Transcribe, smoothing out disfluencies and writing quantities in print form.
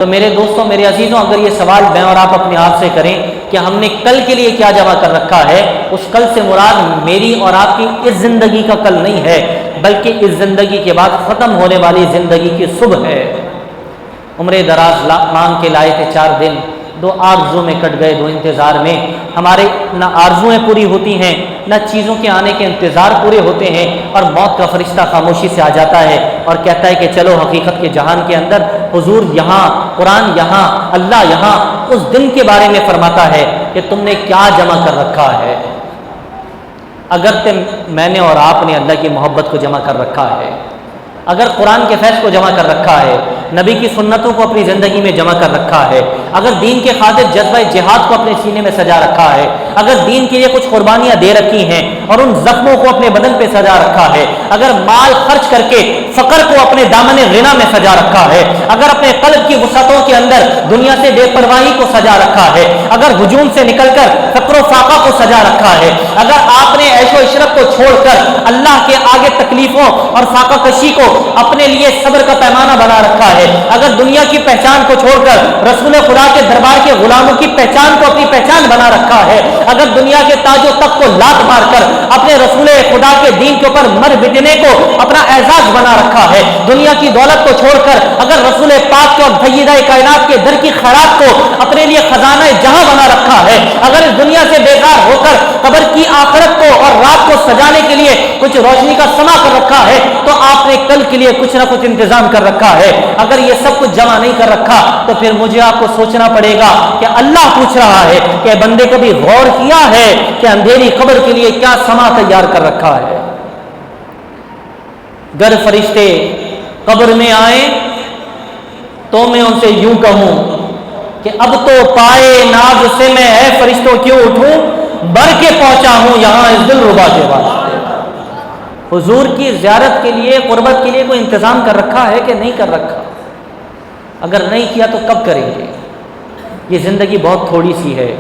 تو میرے دوستوں، میرے عزیزوں، اگر یہ سوال میں اور آپ اپنے آپ سے کریں کہ ہم نے کل کے لیے کیا جمع کر رکھا ہے، اس کل سے مراد میری اور آپ کی اس زندگی کا کل نہیں ہے، بلکہ اس زندگی کے بعد ختم ہونے والی زندگی کی صبح ہے۔ عمر دراز مانگ کے لائے تھے 4 دن، 2 آرزو میں کٹ گئے، 2 انتظار میں۔ ہمارے نہ آرزویں پوری ہوتی ہیں، نہ چیزوں کے آنے کے انتظار پورے ہوتے ہیں، اور موت کا فرشتہ خاموشی سے آ جاتا ہے اور کہتا ہے کہ چلو حقیقت کے جہان کے اندر، حضور یہاں، قرآن یہاں، اللہ یہاں۔ اس دن کے بارے میں فرماتا ہے کہ تم نے کیا جمع کر رکھا ہے۔ اگر میں نے اور آپ نے اللہ کی محبت کو جمع کر رکھا ہے، اگر قرآن کے فیض کو جمع کر رکھا ہے، نبی کی سنتوں کو اپنی زندگی میں جمع کر رکھا ہے، اگر دین کے خاطر جذبہ جہاد کو اپنے سینے میں سجا رکھا ہے، اگر دین کے لیے کچھ قربانیاں دے رکھی ہیں اور ان زخموں کو اپنے بدن پہ سجا رکھا ہے، اگر مال خرچ کر کے فقر کو اپنے دامن غنا میں سجا رکھا ہے، اگر اپنے قلب کی وسعتوں کے اندر دنیا سے بے پرواہی کو سجا رکھا ہے، اگر ہجوم سے نکل کر فقر و فاقہ کو سجا رکھا ہے، اگر آپ نے عیش و عشرت کو چھوڑ کر اللہ کے آگے تکلیفوں اور فاقہ کشی کو اپنے لیے صبر کا پیمانہ بنا رکھا ہے، اگر دنیا کی پہچان کو چھوڑ کر رسول خدا کے دربار کے غلاموں کی پہچان کو اپنی پہچان بنا رکھا ہے، اگر دنیا کے تاج و تخت کو لات مار کر اپنے رسول خدا کے دین کے اوپر مر مٹنے کو اپنا اعزاز بنا رکھا ہے، دنیا کی دولت کو چھوڑ کر اگر رسول پاک کو اور سیدہ کائنات کے در کی خیرات کو اپنے لیے خزانہ جہاں بنا رکھا ہے، اگر اس دنیا سے بیزار ہو کر قبر کی آخرت کو اور رات کو سجانے کے لیے کچھ روشنی کا سما کر رکھا ہے، تو آپ نے کل کے لیے کچھ نہ کچھ انتظام کر رکھا ہے۔ اگر یہ سب کچھ جمع نہیں کر رکھا تو پھر مجھے آپ کو سوچنا پڑے گا کہ اللہ پوچھ رہا ہے کہ بندے کبھی غور کیا ہے کہ اندھیری قبر کے لیے کیا سما تیار کر رکھا ہے۔ گر فرشتے قبر میں آئیں تو میں ان سے یوں کہوں کہ اب تو پائے ناز سے میں اے فرشتوں کیوں اٹھوں، بر کے پہنچا ہوں یہاں اس دل ربا کے واسطے۔ حضور کی زیارت کے لیے، قربت کے لیے کوئی انتظام کر رکھا ہے کہ نہیں کر رکھا؟ اگر نہیں کیا تو کب کریں گے؟ یہ زندگی بہت تھوڑی سی ہے،